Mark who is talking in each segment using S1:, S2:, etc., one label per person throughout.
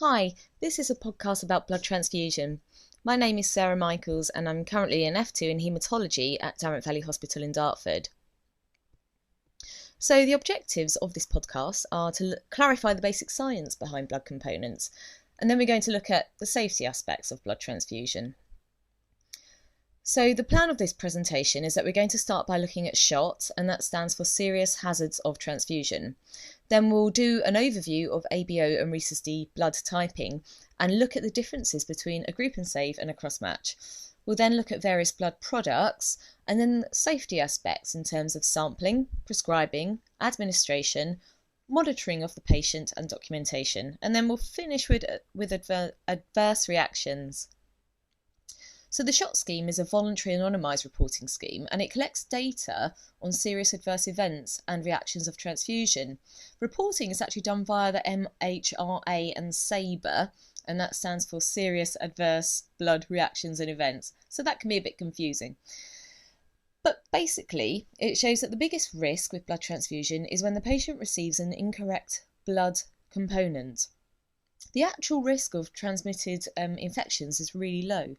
S1: Hi, this is a podcast about blood transfusion. My name is Sarah Michaels and I'm currently an F2 in Haematology at Darent Valley Hospital in Dartford. So the objectives of this podcast are to clarify the basic science behind blood components, and then we're going to look at the safety aspects of blood transfusion. So the plan of this presentation is that we're going to start by looking at SHOT, and that stands for Serious Hazards of Transfusion. Then we'll do an overview of ABO and Rhesus D blood typing and look at the differences between a group and save and a cross-match. We'll then look at various blood products and then safety aspects in terms of sampling, prescribing, administration, monitoring of the patient and documentation. And then we'll finish with adverse reactions. So the SHOT scheme is a voluntary anonymised reporting scheme, and it collects data on serious adverse events and reactions of transfusion. Reporting is actually done via the MHRA and SABRE, and that stands for Serious Adverse Blood Reactions and Events. So that can be a bit confusing. But basically, it shows that the biggest risk with blood transfusion is when the patient receives an incorrect blood component. The actual risk of transmitted infections is really low.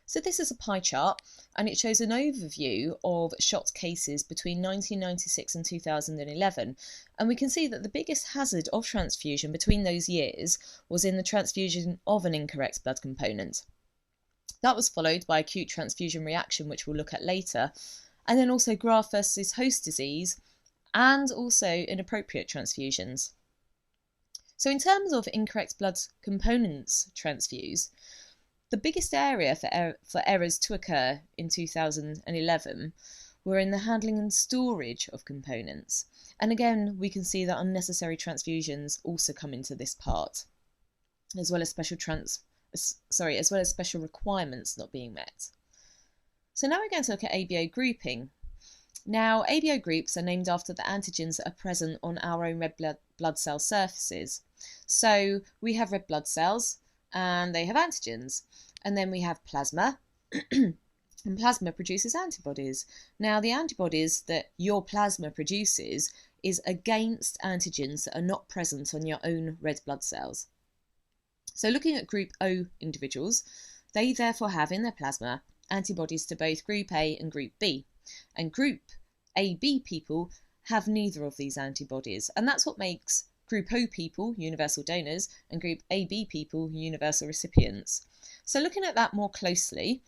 S1: So this is a pie chart, and it shows an overview of SHOT cases between 1996 and 2011, and we can see that the biggest hazard of transfusion between those years was in the transfusion of an incorrect blood component. That was followed by acute transfusion reaction, which we'll look at later, and then also graft versus host disease, and also inappropriate transfusions. So in terms of incorrect blood components transfused, the biggest area for errors to occur in 2011 were in the handling and storage of components. And again, we can see that unnecessary transfusions also come into this part, as well as special requirements not being met. So now we're going to look at ABO grouping. Now, ABO groups are named after the antigens that are present on our own red blood cell surfaces. So we have red blood cells, and they have antigens. And then we have plasma, and plasma produces antibodies. Now, the antibodies that your plasma produces is against antigens that are not present on your own red blood cells. So looking at group O individuals, they therefore have in their plasma antibodies to both group A and group B. And group AB people have neither of these antibodies. And that's what makes Group O people universal donors and Group AB people universal recipients. So looking at that more closely,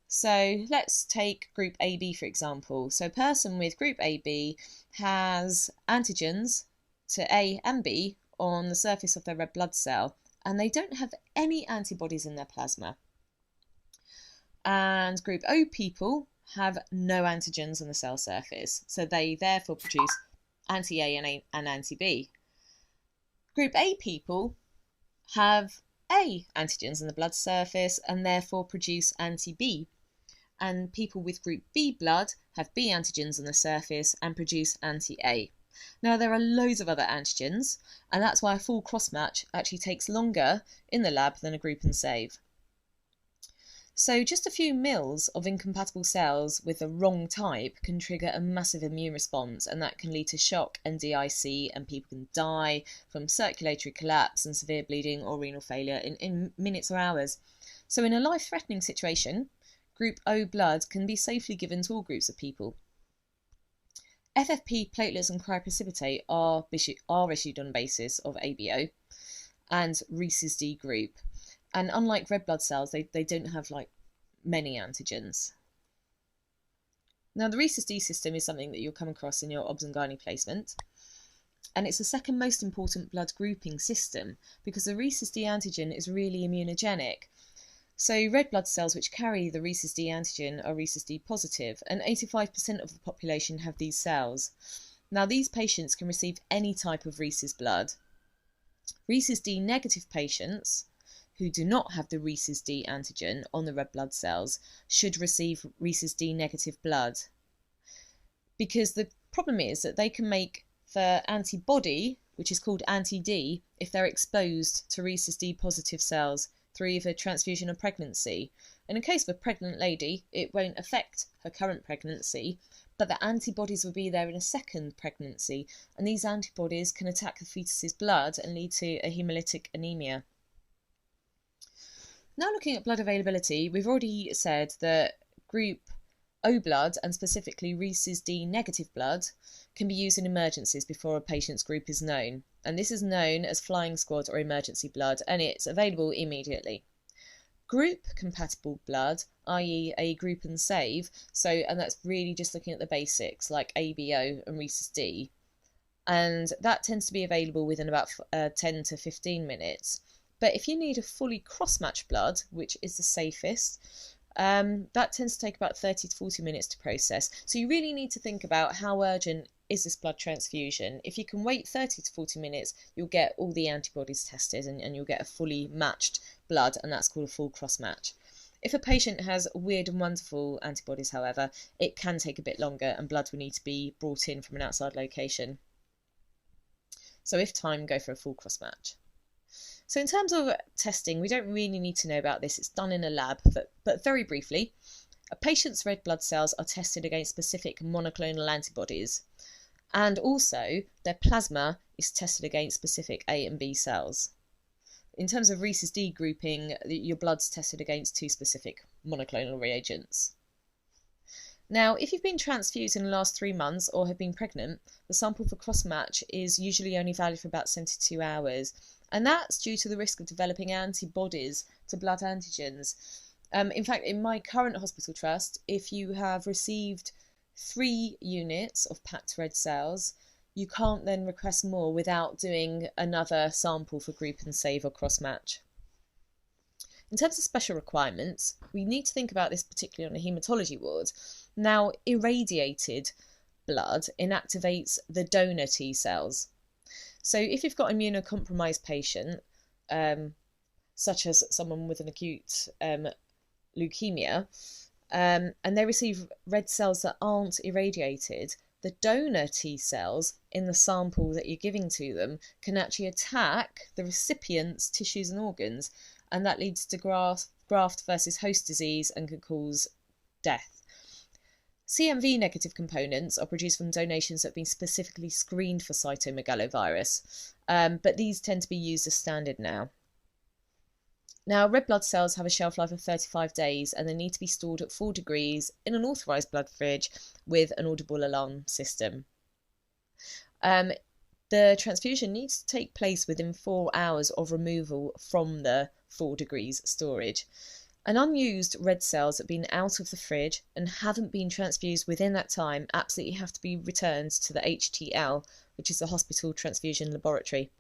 S1: so let's take Group AB for example. So a person with Group AB has antigens to A and B on the surface of their red blood cell, and they don't have any antibodies in their plasma. And Group O people have no antigens on the cell surface, so they therefore produce anti-A and anti-B. Group A people have A antigens in the blood surface and therefore produce anti-B. And people with Group B blood have B antigens on the surface and produce anti-A. Now, there are loads of other antigens, and that's why a full cross-match actually takes longer in the lab than a group and save. So just a few mils of incompatible cells with the wrong type can trigger a massive immune response, and that can lead to shock and DIC, and people can die from circulatory collapse and severe bleeding or renal failure in minutes or hours. So in a life-threatening situation, Group O blood can be safely given to all groups of people. FFP platelets and cryoprecipitate are issued on the basis of ABO and Rhesus D group. And unlike red blood cells, they don't have many antigens. Now, the Rhesus D system is something that you'll come across in your obs and gynae placement. And it's the second most important blood grouping system because the Rhesus D antigen is really immunogenic. So red blood cells which carry the Rhesus D antigen are Rhesus D positive, and 85% of the population have these cells. Now, these patients can receive any type of Rhesus blood. Rhesus D negative patients who do not have the Rhesus D antigen on the red blood cells should receive Rhesus D negative blood. Because the problem is that they can make the antibody, which is called anti-D, if they're exposed to Rhesus D positive cells through either transfusion or pregnancy. And in case of a pregnant lady, it won't affect her current pregnancy, but the antibodies will be there in a second pregnancy, and these antibodies can attack the fetus's blood and lead to a hemolytic anemia. Now looking at blood availability, we've already said that group O blood, and specifically Rhesus D negative blood, can be used in emergencies before a patient's group is known. And this is known as flying squad or emergency blood, and it's available immediately. Group compatible blood, i.e. a group and save, and that's really just looking at the basics like ABO and Rhesus D. And that tends to be available within about 10 to 15 minutes. But if you need a fully cross-match blood, which is the safest, that tends to take about 30 to 40 minutes to process. So you really need to think about how urgent is this blood transfusion. If you can wait 30 to 40 minutes, you'll get all the antibodies tested and you'll get a fully matched blood, and that's called a full cross-match. If a patient has weird and wonderful antibodies, however, it can take a bit longer and blood will need to be brought in from an outside location. So if time, go for a full cross-match. So in terms of testing, we don't really need to know about this. It's done in a lab, but very briefly, a patient's red blood cells are tested against specific monoclonal antibodies, and also their plasma is tested against specific A and B cells. In terms of Rhesus D grouping, your blood's tested against 2 specific monoclonal reagents. Now, if you've been transfused in the last 3 months or have been pregnant, the sample for cross-match is usually only valid for about 72 hours. And that's due to the risk of developing antibodies to blood antigens. In fact, in my current hospital trust, if you have received 3 units of packed red cells, you can't then request more without doing another sample for group and save or cross-match. In terms of special requirements, we need to think about this particularly on a haematology ward. Now, irradiated blood inactivates the donor T cells. So if you've got an immunocompromised patient, such as someone with an acute leukemia, and they receive red cells that aren't irradiated, the donor T cells in the sample that you're giving to them can actually attack the recipient's tissues and organs, and that leads to graft versus host disease and can cause death. CMV negative components are produced from donations that have been specifically screened for cytomegalovirus, but these tend to be used as standard now. Now, red blood cells have a shelf life of 35 days and they need to be stored at 4 degrees in an authorised blood fridge with an audible alarm system. The transfusion needs to take place within 4 hours of removal from the 4 degrees storage. And unused red cells that have been out of the fridge and haven't been transfused within that time absolutely have to be returned to the HTL, which is the Hospital Transfusion Laboratory.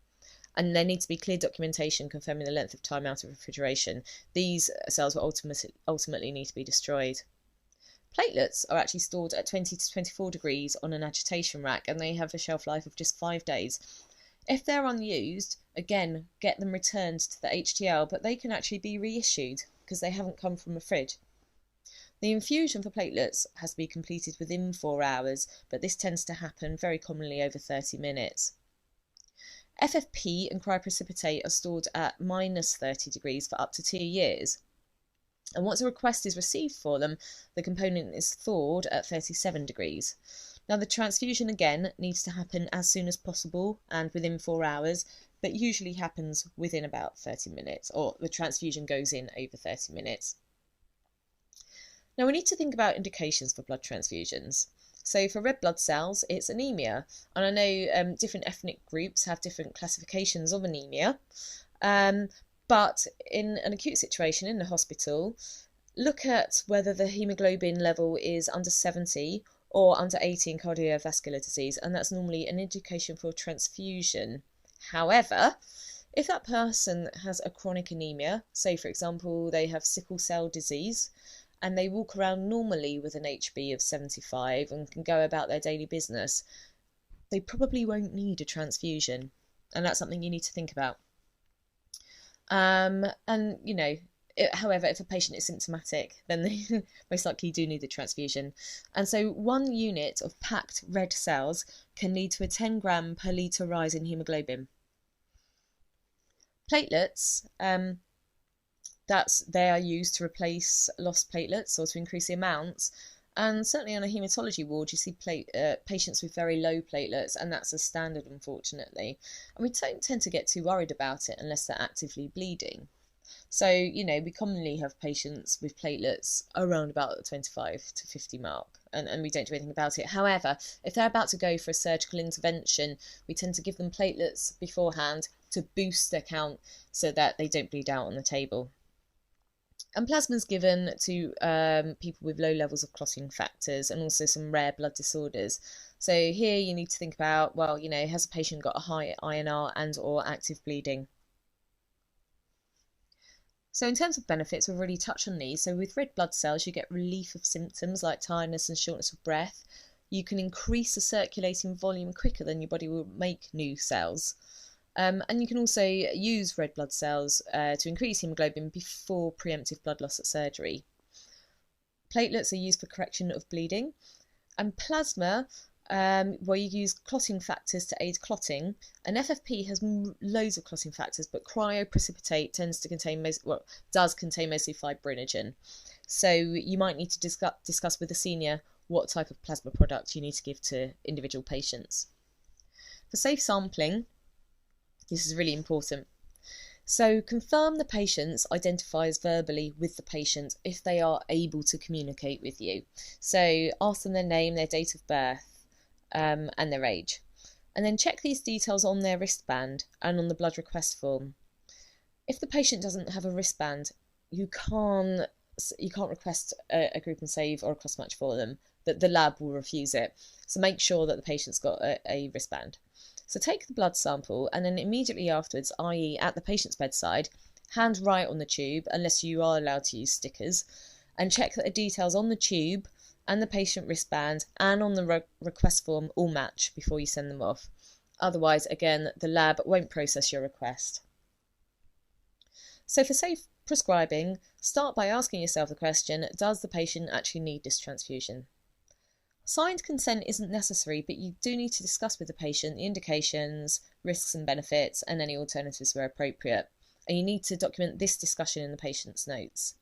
S1: And there needs to be clear documentation confirming the length of time out of refrigeration. These cells will ultimately need to be destroyed. Platelets are actually stored at 20 to 24 degrees on an agitation rack, and they have a shelf life of just 5 days. If they're unused, again, get them returned to the HTL, but they can actually be reissued because they haven't come from a fridge. The infusion for platelets has to be completed within 4 hours, but this tends to happen very commonly over 30 minutes. FFP and cryoprecipitate are stored at minus 30 degrees for up to 2 years. And once a request is received for them, the component is thawed at 37 degrees. Now, the transfusion again needs to happen as soon as possible and within 4 hours, but usually happens within about 30 minutes, or the transfusion goes in over 30 minutes. Now, we need to think about indications for blood transfusions. So for red blood cells, it's anemia. And I know different ethnic groups have different classifications of anemia. But in an acute situation in the hospital, look at whether the haemoglobin level is under 70 or under 80 in cardiovascular disease, and that's normally an indication for transfusion. However, if that person has a chronic anemia, say for example they have sickle cell disease, and they walk around normally with an HB of 75 and can go about their daily business, they probably won't need a transfusion, and that's something you need to think about. And you know, however, if a patient is symptomatic, then they most likely do need the transfusion. And so 1 unit of packed red cells can lead to a 10 gram per litre rise in haemoglobin. Platelets, they are used to replace lost platelets or to increase the amounts. And certainly on a haematology ward, you see patients with very low platelets, and that's a standard, unfortunately. And we don't tend to get too worried about it unless they're actively bleeding. So, we commonly have patients with platelets around about the 25 to 50 mark, and we don't do anything about it. However, if they're about to go for a surgical intervention, we tend to give them platelets beforehand to boost their count so that they don't bleed out on the table. And plasma is given to people with low levels of clotting factors and also some rare blood disorders. So here you need to think about, well, has a patient got a high INR and or active bleeding? So in terms of benefits, we've already touched on these. So with red blood cells, you get relief of symptoms like tiredness and shortness of breath. You can increase the circulating volume quicker than your body will make new cells. And you can also use red blood cells to increase hemoglobin before preemptive blood loss at surgery. Platelets are used for correction of bleeding. And plasma, where you use clotting factors to aid clotting. And FFP has loads of clotting factors, but cryoprecipitate tends to contain does contain mostly fibrinogen. So you might need to discuss with a senior what type of plasma product you need to give to individual patients. For safe sampling, this is really important. So confirm the patients identifies verbally with the patient if they are able to communicate with you. So ask them their name, their date of birth, and their age. And then check these details on their wristband and on the blood request form. If the patient doesn't have a wristband, you can't request a group and save or a cross match for them. The lab will refuse it. So make sure that the patient's got a wristband. So take the blood sample and then immediately afterwards, i.e. at the patient's bedside, hand write on the tube, unless you are allowed to use stickers, and check that the details on the tube and the patient wristband and on the request form all match before you send them off. Otherwise, again, the lab won't process your request. So for safe prescribing, start by asking yourself the question, does the patient actually need this transfusion? Signed consent isn't necessary, but you do need to discuss with the patient the indications, risks and benefits, and any alternatives where appropriate. And you need to document this discussion in the patient's notes.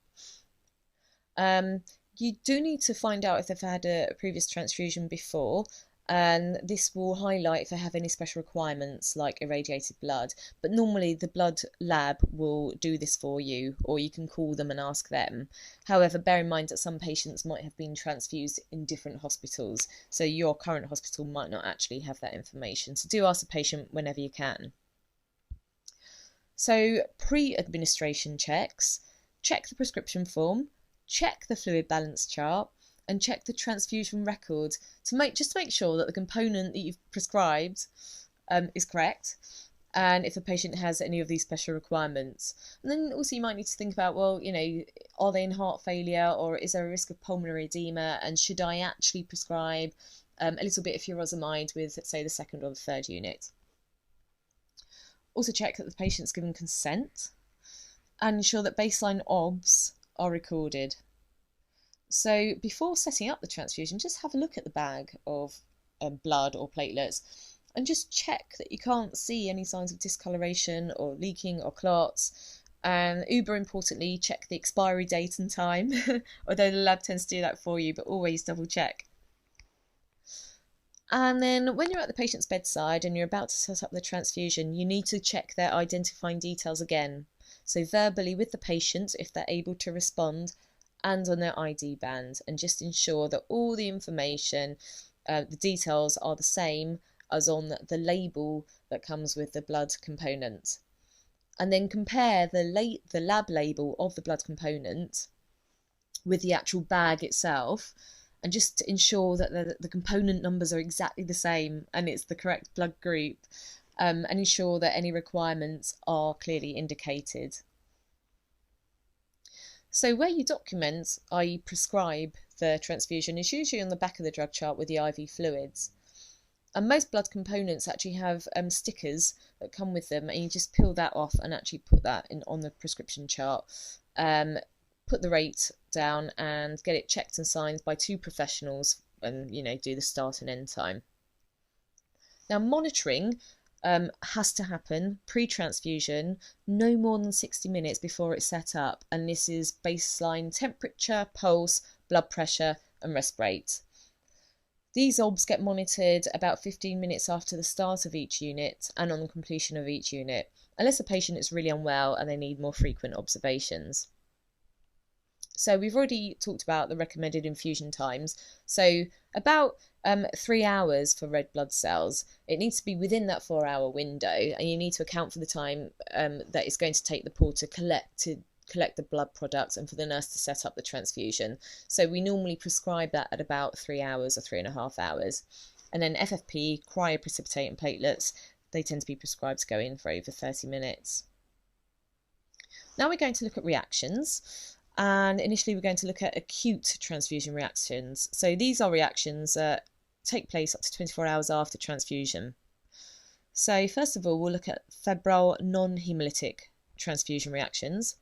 S1: You do need to find out if they've had a previous transfusion before, and this will highlight if they have any special requirements like irradiated blood. But normally the blood lab will do this for you, or you can call them and ask them. However, bear in mind that some patients might have been transfused in different hospitals, so your current hospital might not actually have that information. So do ask the patient whenever you can. So pre-administration checks, check the prescription form, check the fluid balance chart, and check the transfusion record to make sure that the component that you've prescribed is correct, and if the patient has any of these special requirements. And then also you might need to think about, well, are they in heart failure, or is there a risk of pulmonary edema, and should I actually prescribe a little bit of furosemide with, say, the second or the third unit. Also check that the patient's given consent and ensure that baseline OBS are recorded. So before setting up the transfusion, just have a look at the bag of blood or platelets and just check that you can't see any signs of discoloration or leaking or clots. And uber importantly, check the expiry date and time, although the lab tends to do that for you, but always double check. And then when you're at the patient's bedside and you're about to set up the transfusion, you need to check their identifying details again. So verbally with the patient, if they're able to respond, and on their ID band, and just ensure that all the information, the details are the same as on the label that comes with the blood component. And then compare the lab label of the blood component with the actual bag itself, and just to ensure that the component numbers are exactly the same and it's the correct blood group, and ensure that any requirements are clearly indicated. So where you document, i.e. prescribe the transfusion, is usually on the back of the drug chart with the IV fluids. And most blood components actually have stickers that come with them, and you just peel that off and actually put that on the prescription chart. Put the rate down and get it checked and signed by 2 professionals, and do the start and end time. Now monitoring has to happen pre-transfusion no more than 60 minutes before it's set up, and this is baseline temperature, pulse, blood pressure and respirate. These OBS get monitored about 15 minutes after the start of each unit and on the completion of each unit, unless the patient is really unwell and they need more frequent observations. So we've already talked about the recommended infusion times. So about 3 hours for red blood cells. It needs to be within that 4-hour window, and you need to account for the time that it's going to take the pool to collect the blood products and for the nurse to set up the transfusion. So we normally prescribe that at about 3 hours or 3.5 hours. And then FFP, cryoprecipitate and platelets, they tend to be prescribed to go in for over 30 minutes. Now we're going to look at reactions. And initially we're going to look at acute transfusion reactions. So these are reactions that take place up to 24 hours after transfusion. So first of all, we'll look at febrile non-hemolytic transfusion reactions.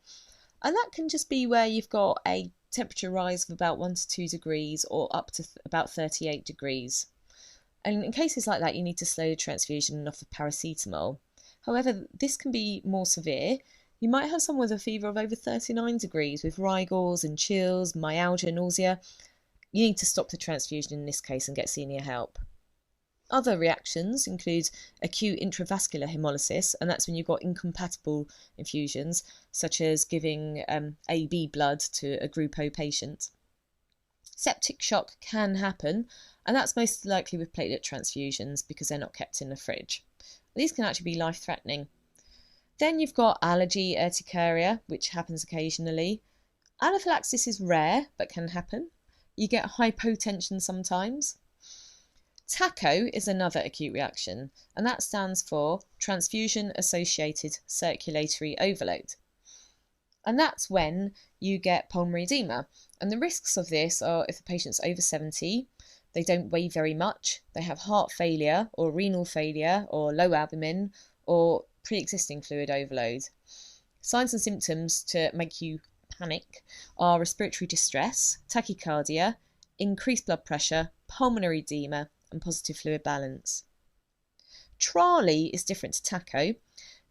S1: And that can just be where you've got a temperature rise of about 1 to 2 degrees or up to about 38 degrees. And in cases like that, you need to slow the transfusion and offer paracetamol. However, this can be more severe. You might have someone with a fever of over 39 degrees with rigors and chills, myalgia, nausea. You need to stop the transfusion in this case and get senior help. Other reactions include acute intravascular hemolysis, and that's when you've got incompatible infusions, such as giving AB blood to a Group O patient. Septic shock can happen, and that's most likely with platelet transfusions because they're not kept in the fridge. These can actually be life-threatening. Then you've got allergy urticaria, which happens occasionally. Anaphylaxis is rare, but can happen. You get hypotension sometimes. TACO is another acute reaction, and that stands for transfusion-associated circulatory overload. And that's when you get pulmonary edema. And the risks of this are if the patient's over 70, they don't weigh very much, they have heart failure or renal failure or low albumin or pre-existing fluid overload. Signs and symptoms to make you panic are respiratory distress, tachycardia, increased blood pressure, pulmonary edema, and positive fluid balance. TRALI is different to TACO.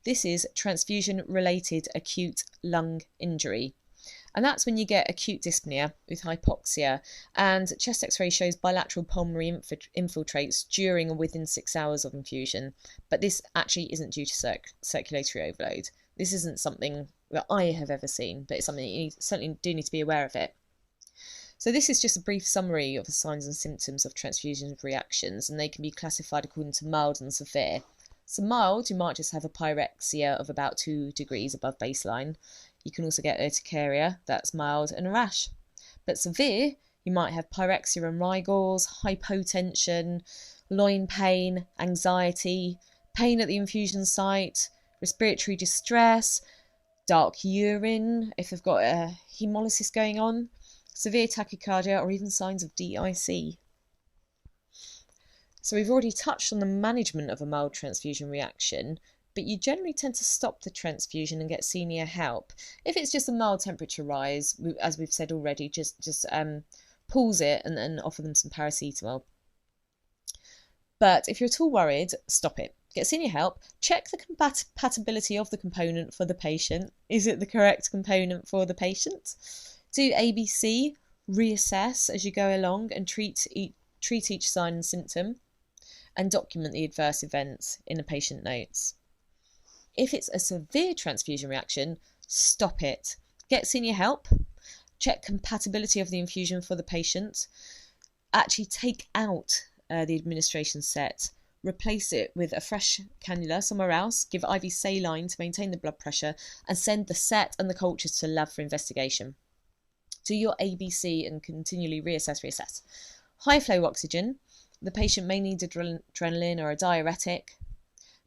S1: This is transfusion-related acute lung injury. And that's when you get acute dyspnea with hypoxia, and chest x-ray shows bilateral pulmonary infiltrates during or within 6 hours of infusion. But this actually isn't due to circulatory overload. This isn't something that I have ever seen, but it's something you certainly do need to be aware of it. So this is just a brief summary of the signs and symptoms of transfusion reactions, and they can be classified according to mild and severe. So mild, you might just have a pyrexia of about 2 degrees above baseline. You can also get urticaria, that's mild, and a rash. But severe, you might have pyrexia and rigors, hypotension, loin pain, anxiety, pain at the infusion site, respiratory distress, dark urine if they've got a hemolysis going on, severe tachycardia, or even signs of DIC. So we've already touched on the management of a mild transfusion reaction, but you generally tend to stop the transfusion and get senior help. If it's just a mild temperature rise, as we've said already, just pause it and then offer them some paracetamol. But if you're at all worried, stop it. Get senior help. Check the compatibility of the component for the patient. Is it the correct component for the patient? Do ABC, reassess as you go along and treat each sign and symptom, and document the adverse events in the patient notes. If it's a severe transfusion reaction, stop it. Get senior help. Check compatibility of the infusion for the patient. Actually take out the administration set. Replace it with a fresh cannula somewhere else. Give IV saline to maintain the blood pressure, and send the set and the cultures to the lab for investigation. Do your ABC and continually reassess. High flow oxygen. The patient may need adrenaline or a diuretic.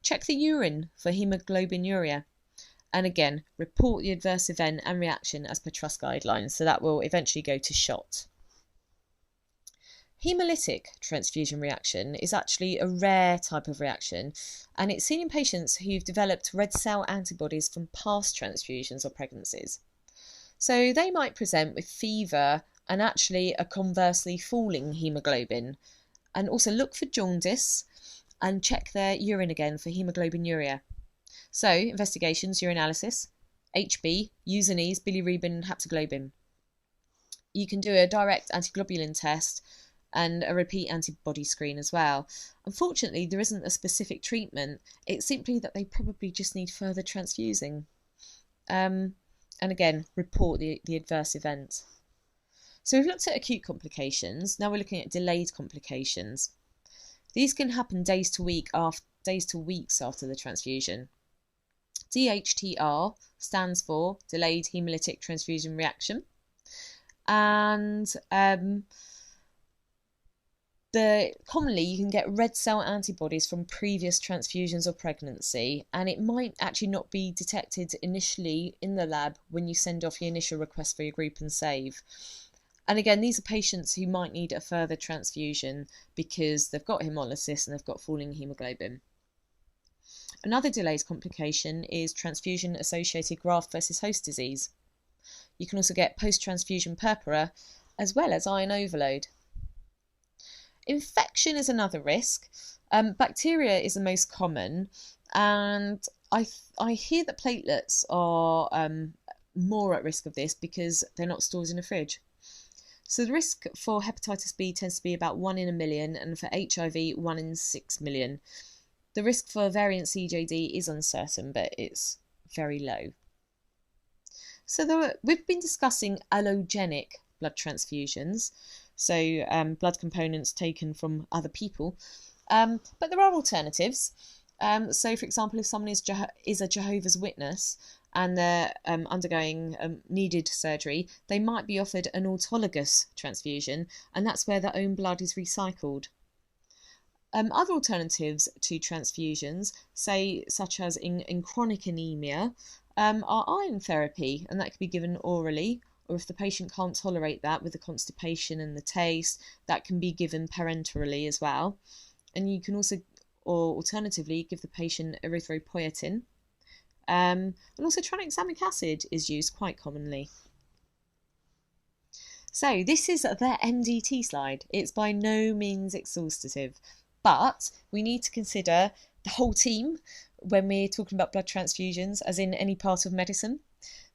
S1: Check the urine for hemoglobinuria. And again, report the adverse event and reaction as per trust guidelines. So that will eventually go to shot. Hemolytic transfusion reaction is actually a rare type of reaction, and it's seen in patients who've developed red cell antibodies from past transfusions or pregnancies. So they might present with fever and actually a conversely falling haemoglobin, and also look for jaundice and check their urine again for hemoglobinuria. So investigations, urinalysis, HB, Usinase, bilirubin, and haptoglobin. You can do a direct antiglobulin test and a repeat antibody screen as well. Unfortunately, there isn't a specific treatment. It's simply that they probably just need further transfusing. And again, report the adverse event. So we've looked at acute complications. Now we're looking at delayed complications. These can happen days to weeks after the transfusion. DHTR stands for delayed hemolytic transfusion reaction. And commonly you can get red cell antibodies from previous transfusions or pregnancy, and it might actually not be detected initially in the lab when you send off your initial request for your group and save. And again, these are patients who might need a further transfusion because they've got hemolysis and they've got falling hemoglobin. Another delayed complication is transfusion-associated graft versus host disease. You can also get post-transfusion purpura as well as iron overload. Infection is another risk. Bacteria is the most common, and I hear that platelets are more at risk of this because they're not stored in a fridge. So the risk for hepatitis B tends to be about 1 in a million, and for HIV 1 in 6 million. The risk for variant CJD is uncertain, but it's very low. So we've been discussing allogenic blood transfusions, so blood components taken from other people, but there are alternatives. So, for example, if someone is a Jehovah's Witness and they're undergoing needed surgery, they might be offered an autologous transfusion, and that's where their own blood is recycled. Other alternatives to transfusions, such as in chronic anemia, are iron therapy, and that can be given orally, or if the patient can't tolerate that with the constipation and the taste, that can be given parenterally as well. And you can also, or alternatively, give the patient erythropoietin. And also tranexamic acid is used quite commonly. So this is the MDT slide. It's by no means exhaustive, but we need to consider the whole team when we're talking about blood transfusions, as in any part of medicine.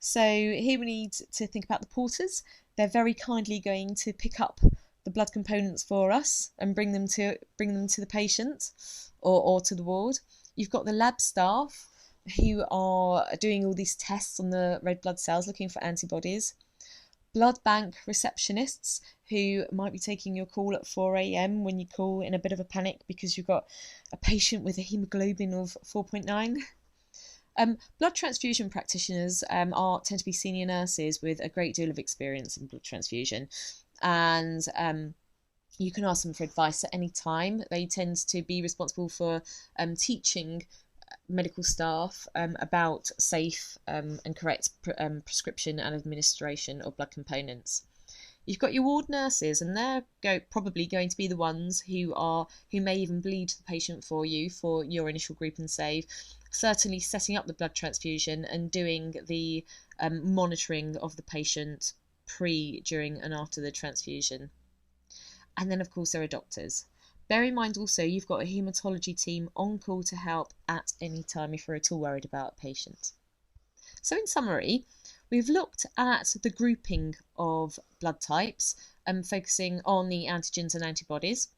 S1: So here we need to think about the porters. They're very kindly going to pick up the blood components for us and bring them to the patient or to the ward. You've got the lab staff who are doing all these tests on the red blood cells, looking for antibodies. Blood bank receptionists who might be taking your call at 4 a.m. when you call in a bit of a panic because you've got a patient with a hemoglobin of 4.9. Blood transfusion practitioners tend to be senior nurses with a great deal of experience in blood transfusion, and you can ask them for advice at any time. They tend to be responsible for teaching medical staff about safe and correct prescription and administration of blood components. You've got your ward nurses, and they're probably going to be the ones who may even bleed the patient for you for your initial group and save, certainly setting up the blood transfusion and doing the monitoring of the patient pre, during and after the transfusion. And then of course there are doctors. Bear in mind also you've got a haematology team on call to help at any time if you're at all worried about a patient. So in summary, we've looked at the grouping of blood types, focusing on the antigens and antibodies.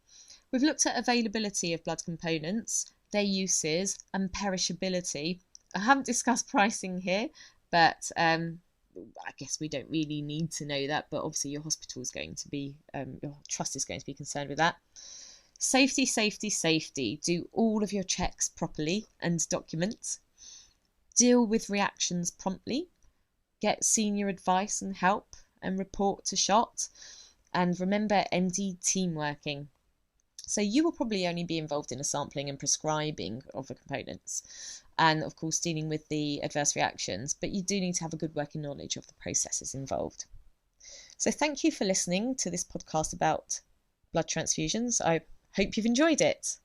S1: We've looked at availability of blood components, their uses and perishability. I haven't discussed pricing here, but I guess we don't really need to know that, but obviously your hospital is going to be, your trust is going to be concerned with that. Safety, safety, safety. Do all of your checks properly and document. Deal with reactions promptly. Get senior advice and help and report to SHOT. And remember MD team working. So you will probably only be involved in the sampling and prescribing of the components, and of course dealing with the adverse reactions, but you do need to have a good working knowledge of the processes involved. So thank you for listening to this podcast about blood transfusions. I hope you've enjoyed it.